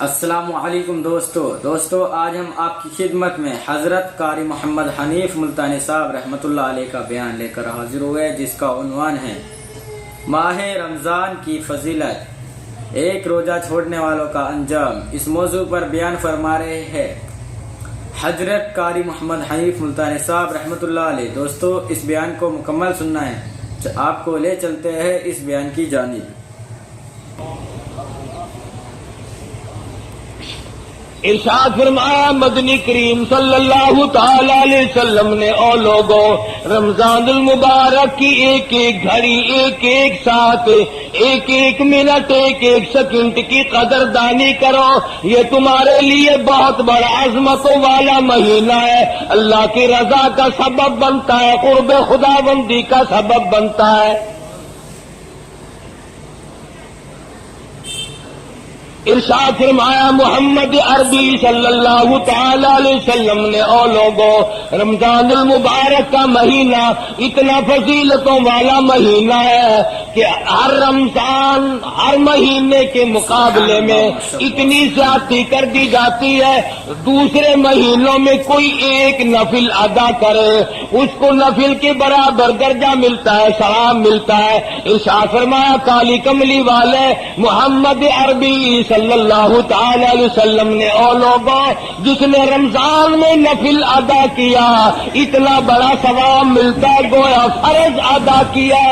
السلام علیکم دوستو آج ہم آپ کی خدمت میں حضرت قاری محمد حنیف ملتانی صاحب رحمۃ اللہ علیہ کا بیان لے کر حاضر ہوئے، جس کا عنوان ہے ماہ رمضان کی فضیلت، ایک روزہ چھوڑنے والوں کا انجام۔ اس موضوع پر بیان فرما رہے ہیں حضرت قاری محمد حنیف ملتانی صاحب رحمۃ اللہ علیہ۔ دوستو اس بیان کو مکمل سننا ہے، آپ کو لے چلتے ہیں اس بیان کی جانب۔ ارشاد فرمایا مدنی کریم صلی اللہ تعالی علیہ وسلم نے، او لوگو، رمضان المبارک کی ایک ایک گھڑی، ایک ایک ساتھ، ایک ایک منٹ، ایک ایک سیکنڈ کی قدردانی کرو، یہ تمہارے لیے بہت بڑا عظمتوں والا مہینہ ہے، اللہ کی رضا کا سبب بنتا ہے، قرب خدا بندی کا سبب بنتا ہے۔ ارشاد فرمایا محمد عربی صلی اللہ تعالی علیہ وسلم نے، او لوگو، رمضان المبارک کا مہینہ اتنا فضیلتوں والا مہینہ ہے کہ ہر رمضان ہر مہینے کے مقابلے میں اتنی زیادتی کر دی جاتی ہے، دوسرے مہینوں میں کوئی ایک نفل ادا کرے اس کو نفل کے برابر درجہ ملتا ہے، ثواب ملتا ہے۔ ارشاد فرمایا کالی کملی والے محمد عربی صلی اللہ تعالی علیہ وسلم نے، او لوگوں، جس نے رمضان میں نفل ادا کیا اتنا بڑا ثواب ملتا گویا فرض ادا کیا۔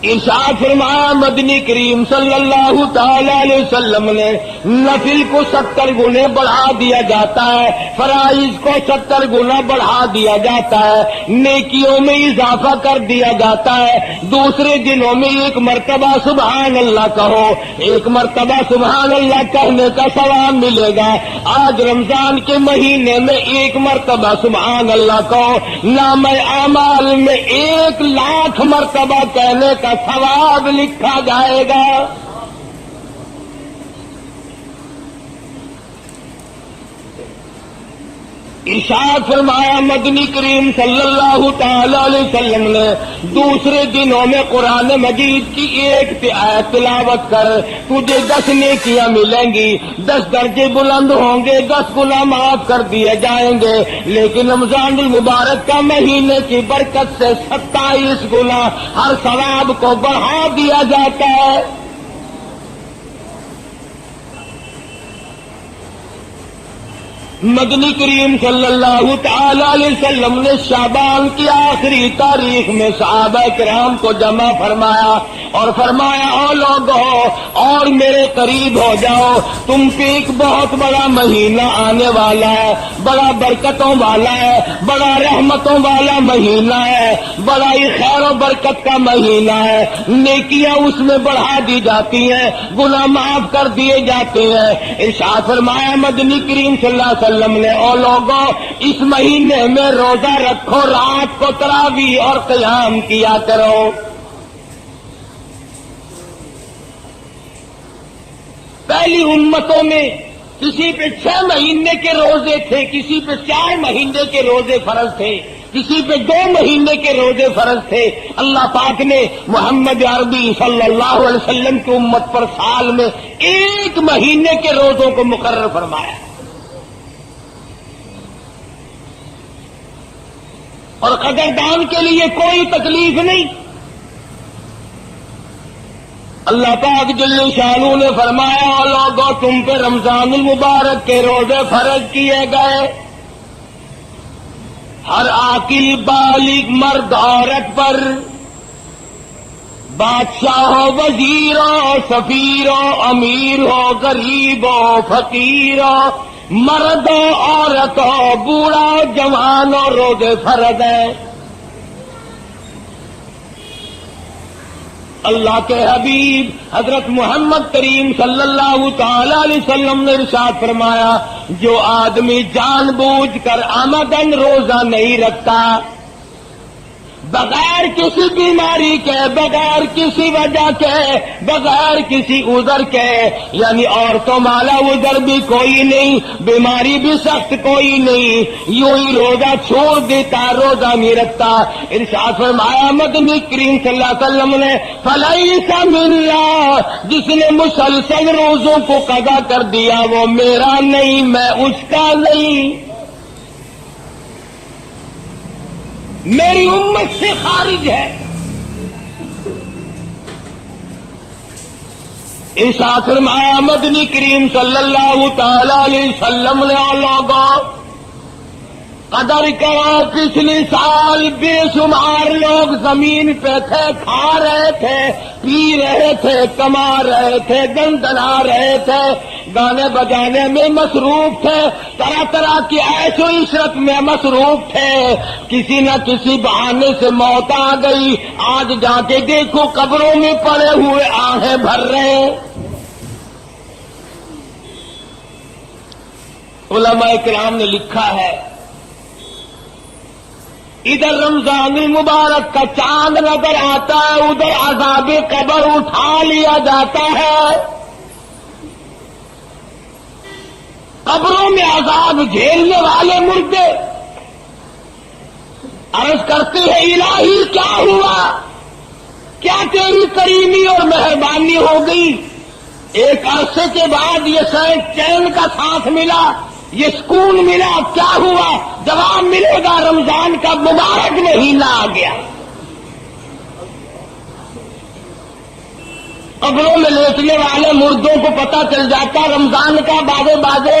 ارشاد فرمایا مدنی کریم صلی اللہ تعالی علیہ وسلم نے، نفل کو 70 گنے بڑھا دیا جاتا ہے، فرائض کو 70 گنا بڑھا دیا جاتا ہے، نیکیوں میں اضافہ کر دیا جاتا ہے۔ دوسرے دنوں میں ایک مرتبہ سبحان اللہ کہو، ایک مرتبہ سبحان اللہ کہنے کا ثواب ملے گا۔ آج رمضان کے مہینے میں ایک مرتبہ سبحان اللہ کہو، نام اعمال میں 1,00,000 مرتبہ کہنے کا ثواب لکھا جائے گا۔ ارشاد فرمایا مدنی کریم صلی اللہ تعالی علیہ وسلم نے، دوسرے دنوں میں قرآن مجید کی ایک آیت تلاوت کر، تجھے 10 نیکیاں ملیں گی، 10 درجے بلند ہوں گے، 10 گناہ معاف کر دیے جائیں گے۔ لیکن رمضان المبارک کا مہینے کی برکت سے 27 گنا ہر ثواب کو بڑھا دیا جاتا ہے۔ مدنی کریم صلی اللہ تعالی علیہ وسلم نے شعبان کی آخری تاریخ میں صحابہ کرام کو جمع فرمایا اور فرمایا، او لوگو، اور میرے قریب ہو جاؤ، تم پہ ایک بہت بڑا مہینہ آنے والا ہے، بڑا برکتوں والا ہے، بڑا رحمتوں والا مہینہ ہے، بڑا ہی خیر و برکت کا مہینہ ہے، نیکیاں اس میں بڑھا دی جاتی ہیں، گناہ معاف کر دیے جاتے ہیں۔ ارشاد فرمایا مدنی کریم صلی اللہ علیہ وسلم نے، او لوگوں، اس مہینے میں روزہ رکھو، رات کو تراویح اور قیام کیا کرو۔ پہلی امتوں میں کسی پہ 6 مہینے کے روزے تھے، کسی پہ 4 مہینے کے روزے فرض تھے، کسی پہ 2 مہینے کے روزے فرض تھے۔ اللہ پاک نے محمد عربی صلی اللہ علیہ وسلم کی امت پر سال میں 1 مہینے کے روزوں کو مقرر فرمایا، اور قدردان کے لیے کوئی تکلیف نہیں۔ اللہ پاک جل شانہ نے فرمایا، او لوگو، تم پہ رمضان المبارک کے روزے فرض کیے گئے، ہر عاقل بالغ مرد عورت پر، بادشاہ ہو، وزیر ہو، سفیر ہو، امیر ہو، غریب ہو، فقیر ہو، مرد ہو، عورت ہو، بوڑھا ہو، جوان ہو، روزے فرض ہیں۔ اللہ کے حبیب حضرت محمد کریم صلی اللہ تعالی علیہ وسلم نے ارشاد فرمایا، جو آدمی جان بوجھ کر عمدن روزہ نہیں رکھتا، بغیر کسی بیماری کے، بغیر کسی وجہ کے، بغیر کسی عذر کے، یعنی عورتوں والا عذر بھی کوئی نہیں، بیماری بھی سخت کوئی نہیں، یوں ہی روزہ چھوڑ دیتا، روزہ نہیں رکھتا۔ ارشاد فرمایا مدنی کریم صلی اللہ علیہ وسلم نے فلیس منا، جس نے مسلسل روزوں کو قضا کر دیا وہ میرا نہیں، میں اس کا نہیں، میری امت سے خارج ہے۔ اس آخر میں مدنی کریم صلی اللہ تعالی علیہ وسلم نے لوگوں قدر کرو، پچھلے سال بے شمار لوگ زمین پہ تھے، کھا رہے تھے، پی رہے تھے، کما رہے تھے، دندنا رہے تھے، گانے بجانے میں مصروف تھے، طرح طرح کی عیش و عشرت میں مصروف تھے، کسی نہ کسی بہانے سے موت آ گئی، آج جا کے دیکھو قبروں میں پڑے ہوئے آہیں بھر رہے ہیں۔ علماء کرام نے لکھا ہے ادھر رمضان المبارک کا چاند نظر آتا ہے، ادھر عذاب قبر اٹھا لیا جاتا ہے، قبروں میں عذاب جھیلنے والے مردے عرض کرتے ہیں الہی کیا ہوا، کیا تیری کریمی اور مہربانی ہو گئی، ایک عرصے کے بعد یہ چین کا ساتھ ملا، یہ سکون ملا، کیا ہوا؟ جواب ملے گا رمضان کا مبارک مہینہ آ گیا۔ قبروں میں لیٹنے والے مردوں کو پتہ چل جاتا رمضان کا، بازے بازے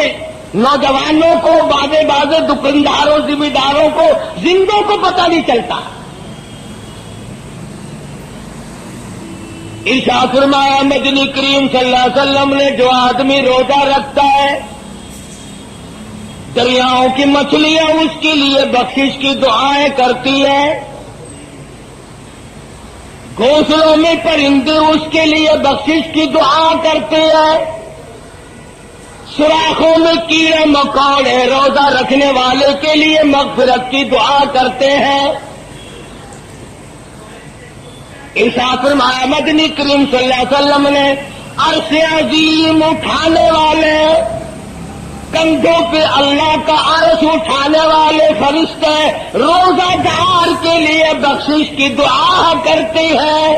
نوجوانوں کو، بازے بازے دکانداروں ذمہ داروں کو، زندوں کو پتہ نہیں چلتا۔ ارشاد فرمایا مدنی کریم صلی اللہ علیہ وسلم نے جو آدمی روزہ رکھتا ہے دریاؤں کی مچھلیاں اس کے لیے بخشش کی دعائیں کرتی ہیں، گھونسلوں میں پرندے اس کے لیے بخشش کی دعا کرتے ہیں، سوراخوں میں کیڑے مکوڑے روزہ رکھنے والے کے لیے مغفرت کی دعا کرتے ہیں۔ ارشاد فرمایا مدنی کریم صلی اللہ علیہ وسلم نے عرش عظیم اٹھانے والے، کندھوں پہ اللہ کا عرش اٹھانے والے فرشتے روزہ دار کے لیے بخشش کی دعا کرتے ہیں۔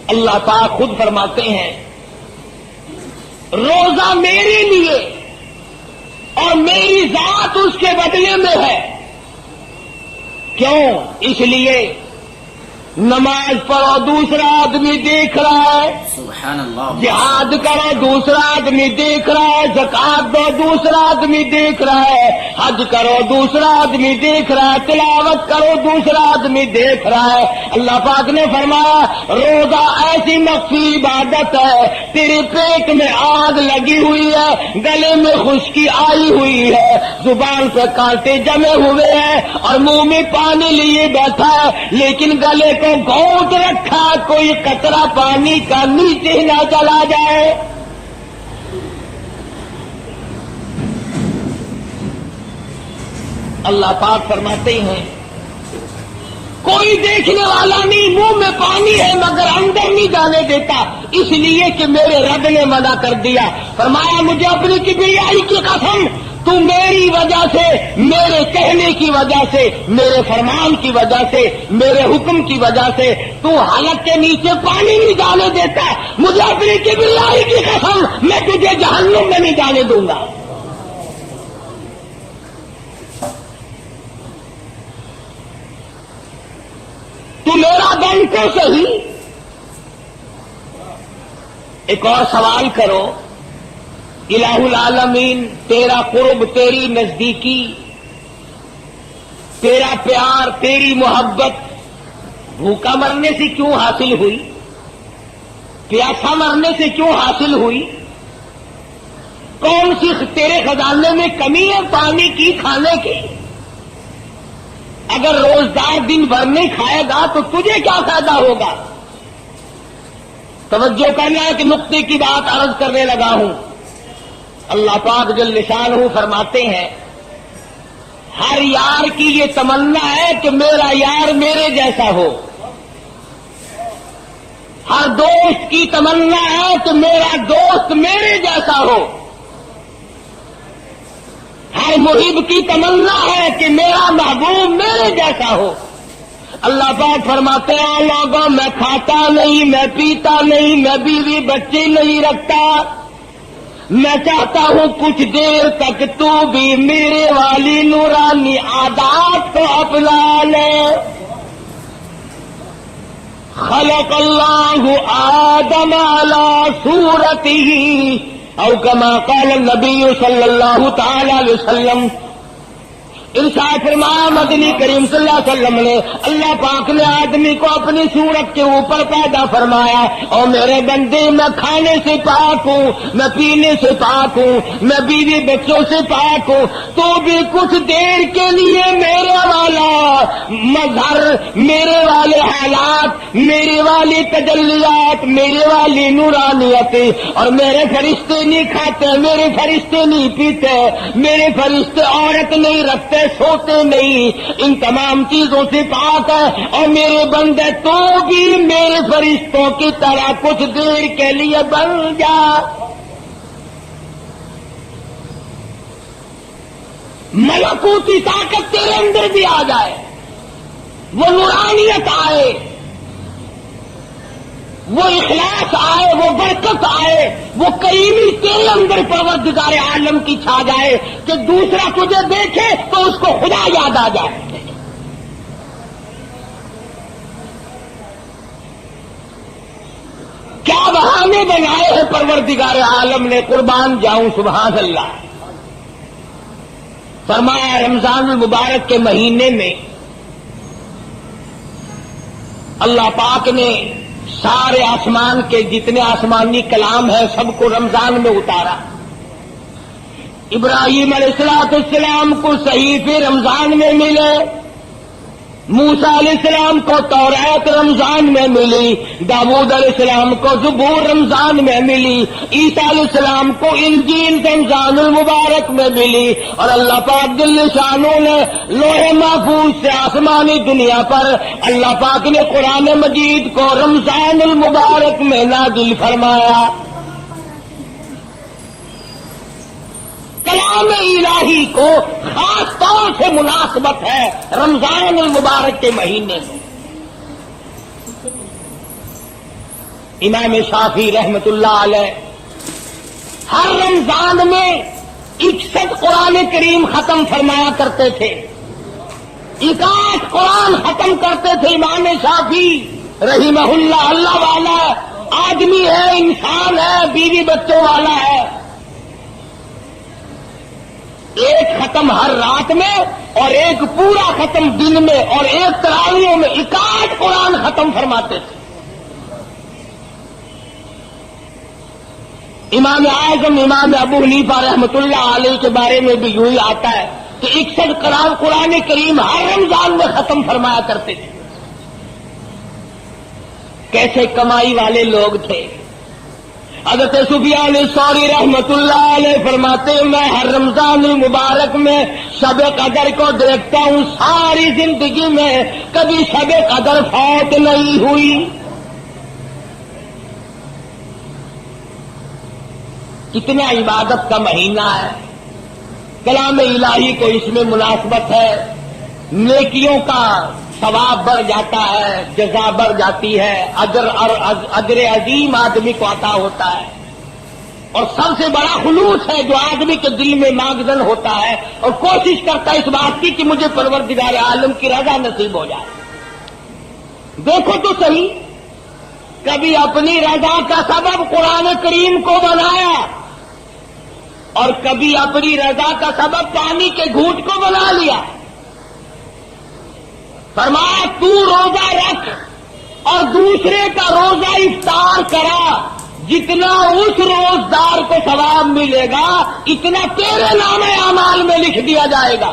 اللہ پاک خود فرماتے ہیں روزہ میرے لیے اور میری ذات اس کے بدلے میں ہے۔ کیوں؟ اس لیے نماز پڑھو دوسرا آدمی دیکھ رہا ہے، سبحان اللہ، جہاد کرو دوسرا آدمی دیکھ رہا ہے، زکات دو دوسرا آدمی دیکھ رہا ہے، حج کرو دوسرا آدمی دیکھ رہا ہے، تلاوت کرو دوسرا آدمی دیکھ رہا ہے۔ اللہ پاک نے فرمایا روزہ ایسی مخفی عبادت ہے، تیرے پیٹ میں آگ لگی ہوئی ہے، گلے میں خشکی آئی ہوئی ہے، زبان پہ کانٹے جمے ہوئے ہیں اور منہ میں پانی لیے بیٹھا ہے، لیکن گلے کو گھونٹ رکھا، کوئی قطرہ پانی کا نیچے نہ چلا جائے۔ اللہ پاک فرماتے ہیں کوئی دیکھنے والا نہیں، منہ میں پانی ہے مگر اندر نہیں جانے دیتا، اس لیے کہ میرے رب نے منع کر دیا۔ فرمایا مجھے اپنی کبریائی کی قسم، تو میری وجہ سے، میرے کہنے کی وجہ سے، میرے فرمان کی وجہ سے، میرے حکم کی وجہ سے تو حلق کے نیچے پانی نہیں جانے دیتا، مجھے اپنی کبریائی کی قسم میں تجھے جہنم میں نہیں جانے دوں گا۔ تو میرا بن کو صحیح۔ ایک اور سوال کرو، الہ العالمین تیرا قرب، تیری نزدیکی، تیرا پیار، تیری محبت بھوکا مرنے سے کیوں حاصل ہوئی؟ پیاسا مرنے سے کیوں حاصل ہوئی؟ کون سی تیرے خزانے میں کمی ہے پانی کی، کھانے کی؟ اگر روزدار دن بھر نہیں کھائے گا تو تجھے کیا فائدہ ہوگا؟ توجہ کرنا ہے کہ نقطے کی بات عرض کرنے لگا ہوں۔ اللہ پاک جل شانہ فرماتے ہیں ہر یار کی یہ تمنا ہے کہ میرا یار میرے جیسا ہو، ہر دوست کی تمنا ہے کہ میرا دوست میرے جیسا ہو، ہر محب کی تمنا ہے کہ میرا محبوب میرے جیسا ہو۔ اللہ پاک فرماتے ہیں لوگوں میں کھاتا نہیں، میں پیتا نہیں، میں بیوی بچے نہیں رکھتا، میں چاہتا ہوں کچھ دیر تک تو بھی میرے والی نورانی عادات کو اپنا لے۔ خلق اللہ آدم علی صورتہ او کما قال النبی صلی اللہ تعالی علیہ وسلم۔ ارشاد فرمایا مدنی کریم صلی اللہ علیہ وسلم نے اللہ پاک نے آدمی کو اپنی صورت کے اوپر پیدا فرمایا، اور میرے بندے میں کھانے سے پاک ہوں، میں پینے سے پاک ہوں، میں بیوی بچوں سے پاک ہوں، تو بھی کچھ دیر کے لیے میرے والا مظہر، میرے والے حالات، میرے والی تجلیات، میرے والی نورانیت، اور میرے فرشتے نہیں کھاتے، میرے فرشتے نہیں پیتے، میرے فرشتے عورت نہیں رکھتے، سوتے نہیں، ان تمام چیزوں سے پاک ہے، اور میرے بندے تو بھی میرے فرشتوں کی طرح کچھ دیر کے لیے بن جا۔ ملکوتی طاقت تیرے اندر بھی آ جائے، وہ نورانیت آئے، وہ اخلاص آئے، وہ برکت آئے، وہ کریمی تیرے اندر پروردگار عالم کی چھا جائے کہ دوسرا تجھے دیکھے تو اس کو خدا یاد آ جائے۔ کیا بہانے بنائے ہیں پروردگار عالم نے، قربان جاؤں سبحان اللہ۔ فرمایا رمضان المبارک کے مہینے میں اللہ پاک نے سارے آسمان کے جتنے آسمانی کلام ہیں سب کو رمضان میں اتارا۔ ابراہیم علیہ السلام کو صحیفے رمضان میں ملے، موسیٰ علیہ السلام کو تورات رمضان میں ملی، داؤد علیہ السلام کو زبور رمضان میں ملی، عیسیٰ علیہ السلام کو انجیل رمضان المبارک میں ملی، اور اللہ پاک جل شانہ نے لوح محفوظ سے آسمانی دنیا پر اللہ پاک نے قرآن مجید کو رمضان المبارک میں نازل فرمایا۔ کلام الہی کو خاص طور سے مناسبت ہے رمضان المبارک کے مہینے میں۔ امام شافعی رحمت اللہ علیہ ہر رمضان میں 61 قرآن کریم ختم فرمایا کرتے تھے، 61 قرآن ختم کرتے تھے امام شافعی رحمہ اللہ۔ اللہ والا آدمی ہے، انسان ہے، بیوی بچوں والا ہے، ایک ختم ہر رات میں اور ایک پورا ختم دن میں، اور ایک تراویحوں میں 61 قرآن ختم فرماتے تھے۔ امام اعظم امام ابو حنیفہ رحمت اللہ علیہ کے بارے میں بھی یوں ہی آتا ہے کہ 61 قرآن کریم ہر رمضان میں ختم فرمایا کرتے تھے۔ کیسے کمائی والے لوگ تھے۔ حضرت سفیان ثوری رحمت اللہ علیہ فرماتے ہیں میں ہر رمضان المبارک میں شب قدر کو دیکھتا ہوں، ساری زندگی میں کبھی شب قدر فوت نہیں ہوئی۔ کتنا عبادت کا مہینہ ہے، کلام الہی کو اس میں مناسبت ہے، نیکیوں کا ثواب بڑھ جاتا ہے، جزا بڑھ جاتی ہے، اجر عظیم آدمی کو عطا ہوتا ہے، اور سب سے بڑا خلوص ہے جو آدمی کے دل میں ماغزن ہوتا ہے اور کوشش کرتا ہے اس بات کی کہ مجھے پروردگار عالم کی رضا نصیب ہو جائے۔ دیکھو تو صحیح، کبھی اپنی رضا کا سبب قرآن کریم کو بنایا، اور کبھی اپنی رضا کا سبب پانی کے گھونٹ کو بنا لیا۔ فرمایا تو روزہ رکھ اور دوسرے کا روزہ افطار کرا، جتنا اس روزدار کو ثواب ملے گا اتنا تیرے نام اعمال میں لکھ دیا جائے گا۔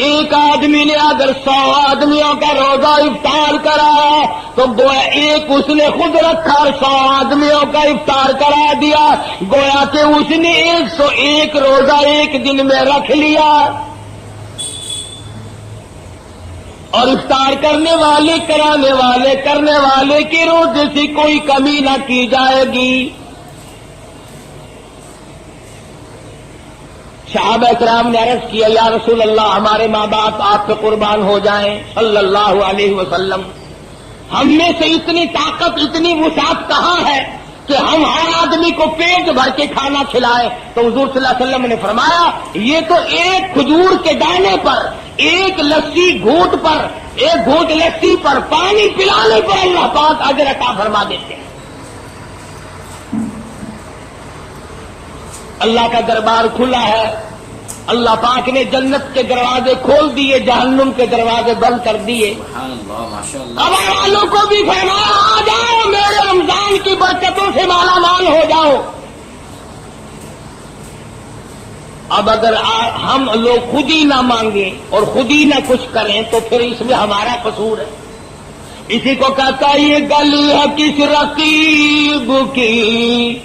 ایک آدمی نے اگر 100 آدمیوں کا روزہ افطار کرایا تو گویا ایک اس نے خود رکھا اور 100 آدمیوں کا افطار کرا دیا، گویا کہ اس نے 101 روزہ ایک دن میں رکھ لیا، اور افطار کرنے والے کرنے والے کے روزے سے کوئی کمی نہ کی جائے گی۔ صحابہ کرام نے عرض کیا یا رسول اللہ ہمارے ماں باپ آپ پہ قربان ہو جائیں صلی اللہ علیہ وسلم، ہم میں سے اتنی طاقت اتنی وسعت کہاں ہے کہ ہم ہر آدمی کو پیٹ بھر کے کھانا کھلائیں؟ تو حضور صلی اللہ علیہ وسلم نے فرمایا یہ تو ایک کھجور کے دانے پر، ایک لسی گھونٹ پر، ایک گھونٹ لسی پر، پانی پلانے پر اللہ پاک اجر عطا فرما دیتے ہیں۔ اللہ کا دربار کھلا ہے، اللہ پاک نے جنت کے دروازے کھول دیے، جہنم کے دروازے بند کر دیے۔ سبحان اللہ، ماشاء اللہ۔ قبر والوں کو بھی فرمایا آ جاؤ میرے رمضان کی برکتوں سے مالا مال ہو جاؤ۔ اب اگر ہم لوگ خود ہی نہ مانگیں اور خود ہی نہ کچھ کریں تو پھر اس میں ہمارا قصور ہے۔ اسی کو کہتا ہے یہ گلی ہے کس رقیب کی،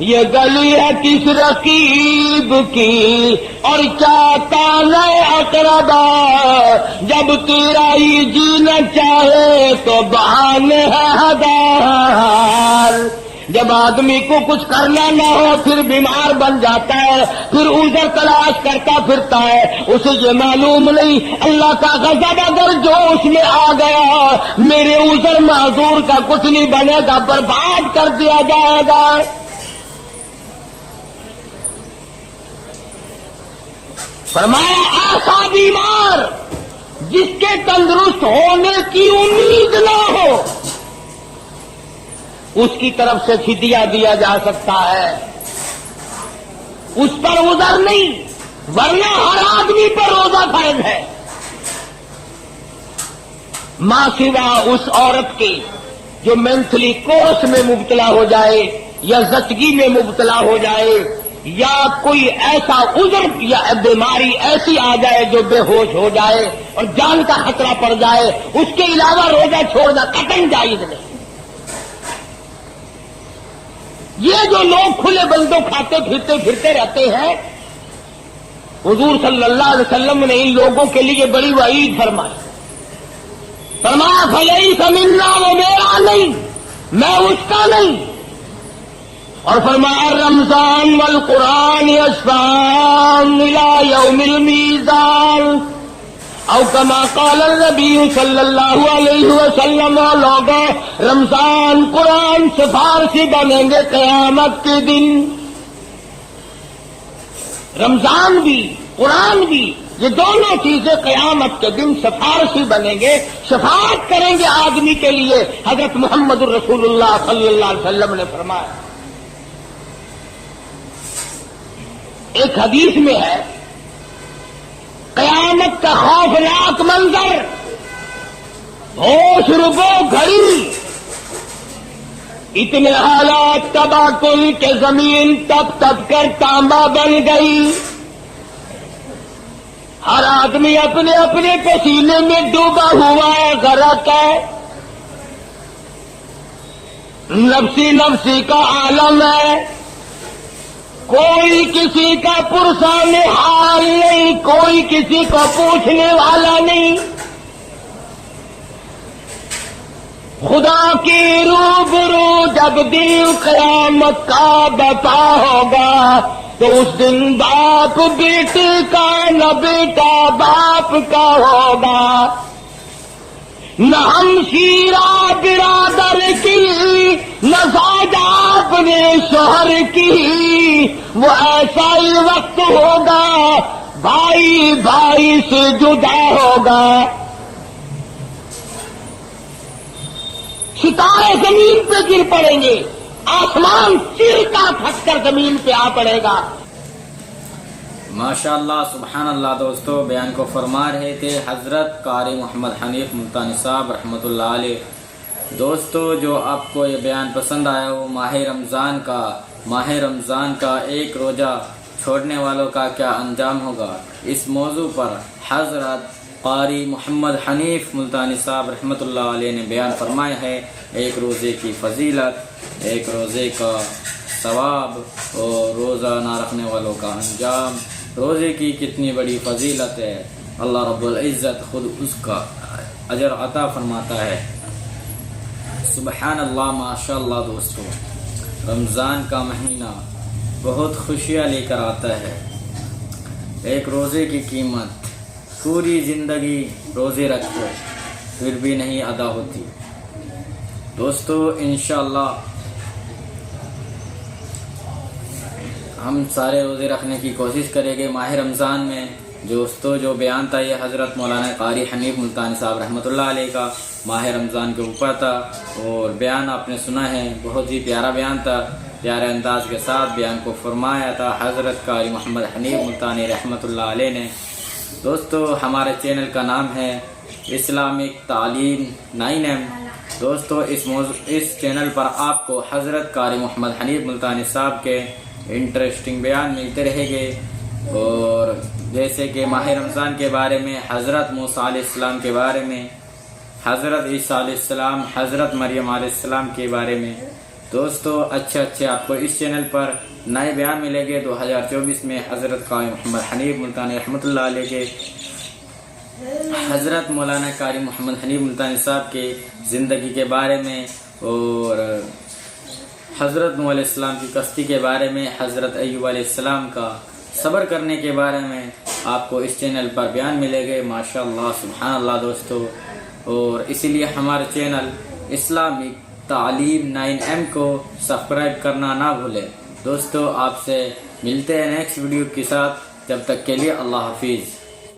یہ گلی ہے کس رقیب کی، اور چاہتا نئے اقربا، جب تیرا ہی جینا چاہے تو بہانے ہے ہزار۔ جب آدمی کو کچھ کرنا نہ ہو پھر بیمار بن جاتا ہے، پھر عذر تلاش کرتا پھرتا ہے، اسے یہ معلوم نہیں اللہ کا غضب اگر جوش میں آ گیا میرے عذر معذور کا کچھ نہیں بنے گا، برباد کر دیا جائے گا۔ فرمایا ایسا بیمار جس کے تندرست ہونے کی امید نہ ہو اس کی طرف سے فدیہ دیا جا سکتا ہے، اس پر عذر نہیں، ورنہ ہر آدمی پر روزہ فرض ہے، ماں سوا اس عورت کے جو مینٹلی کورس میں مبتلا ہو جائے یا زچگی میں مبتلا ہو جائے یا کوئی ایسا عذر یا بیماری ایسی آ جائے جو بے ہوش ہو جائے اور جان کا خطرہ پڑ جائے، اس کے علاوہ روزہ چھوڑنا قطعاً جائز نہیں۔ یہ جو لوگ کھلے بندوں کھاتے پھرتے رہتے ہیں، حضور صلی اللہ علیہ وسلم نے ان لوگوں کے لیے بڑی وعید فرمائی، فرمایا فلیس منا، وہ میرا نہیں، میں اس کا نہیں، اور فرمایا رمضان والقرآن یشفعان الی یوم المیزان، او کما قال النبی صلی اللہ علیہ وسلم، لوگوں رمضان قرآن سفارشی بنیں گے قیامت کے دن۔ رمضان بھی قرآن بھی یہ دونوں چیزیں قیامت کے دن سفارشی بنیں گے، شفاعت کریں گے آدمی کے لیے۔ حضرت محمد الرسول اللہ صلی اللہ علیہ وسلم نے فرمایا، ایک حدیث میں ہے قیامت کا خوفناک منظر، ہوش ربو گھڑی، اتنے حالات تباہ کن کہ زمین تپ تپ کر تانبا بن گئی، ہر آدمی اپنے اپنے پسینے میں ڈوبا ہوا ہے، غرق ہے، نفسی نفسی کا عالم ہے، کوئی کسی کا پرسان حال نہیں، کوئی کسی کو پوچھنے والا نہیں، خدا کی روبرو جب دن قیامت کا بتا ہوگا تو اس دن باپ بیٹے کا نہ بیٹا باپ کا ہوگا، نہ ہمشیرہ برادر کی نہ زوجہ اپنے شوہر کی، وہ ایسا ہی وقت ہوگا بھائی بھائی سے جدا ہوگا، ستارے زمین پہ گر پڑیں گے، آسمان سر کا پھٹ کر زمین پہ آ پڑے گا۔ ماشاء اللہ، سبحان اللہ۔ دوستو بیان کو فرما رہے تھے حضرت قاری محمد حنیف ملتانی صاحب رحمۃ اللہ علیہ۔ دوستو جو آپ کو یہ بیان پسند آیا ہو، ماہ رمضان کا ایک روزہ چھوڑنے والوں کا کیا انجام ہوگا، اس موضوع پر حضرت قاری محمد حنیف ملتانی صاحب رحمۃ اللہ علیہ نے بیان فرمایا ہے۔ ایک روزے کی فضیلت، ایک روزے کا ثواب اور روزہ نہ رکھنے والوں کا انجام، روزے کی کتنی بڑی فضیلت ہے، اللہ رب العزت خود اس کا اجر عطا فرماتا ہے۔ سبحان اللہ، ماشاء اللہ دوستو، رمضان کا مہینہ بہت خوشیاں لے کر آتا ہے۔ ایک روزے کی قیمت پوری زندگی روزے رکھو پھر بھی نہیں ادا ہوتی۔ دوستو انشاءاللہ ہم سارے روزے رکھنے کی کوشش کریں گے ماہ رمضان میں۔ جو بیان تھا یہ حضرت مولانا قاری حنیف ملتانی صاحب رحمۃ اللہ علیہ کا ماہ رمضان کے اوپر تھا، اور بیان آپ نے سنا ہے، بہت ہی پیارا بیان تھا، پیارے انداز کے ساتھ بیان کو فرمایا تھا حضرت قاری محمد حنیف ملتانی رحمۃ اللہ علیہ نے۔ دوستو ہمارے چینل کا نام ہے اسلامک تعلیم 9M۔ دوستو اس چینل پر آپ کو حضرت قاری محمد حنیف ملتانی صاحب کے انٹرسٹنگ بیان ملتے رہیں گے، اور جیسے کہ ماہ رمضان کے بارے میں، حضرت موسیٰ علیہ السلام کے بارے میں، حضرت عیسیٰ علیہ السلام، حضرت مریم علیہ السلام کے بارے میں۔ دوستو اچھے آپ کو اس چینل پر نئے بیان ملیں گے 2024 میں حضرت قاری محمد حنیف ملتانی رحمۃ اللہ علیہ کے، حضرت مولانا قاری محمد حنیف ملتانی صاحب کے زندگی کے بارے میں، اور حضرت نوح علیہ السلام کی کشتی کے بارے میں، حضرت ایوب علیہ السلام کا صبر کرنے کے بارے میں آپ کو اس چینل پر بیان ملے گے۔ ماشاءاللہ، سبحان اللہ دوستو، اور اسی لیے ہمارے چینل اسلامک تعلیم 9M کو سبسکرائب کرنا نہ بھولیں۔ دوستو آپ سے ملتے ہیں نیکسٹ ویڈیو کے ساتھ، جب تک کے لیے اللہ حافظ۔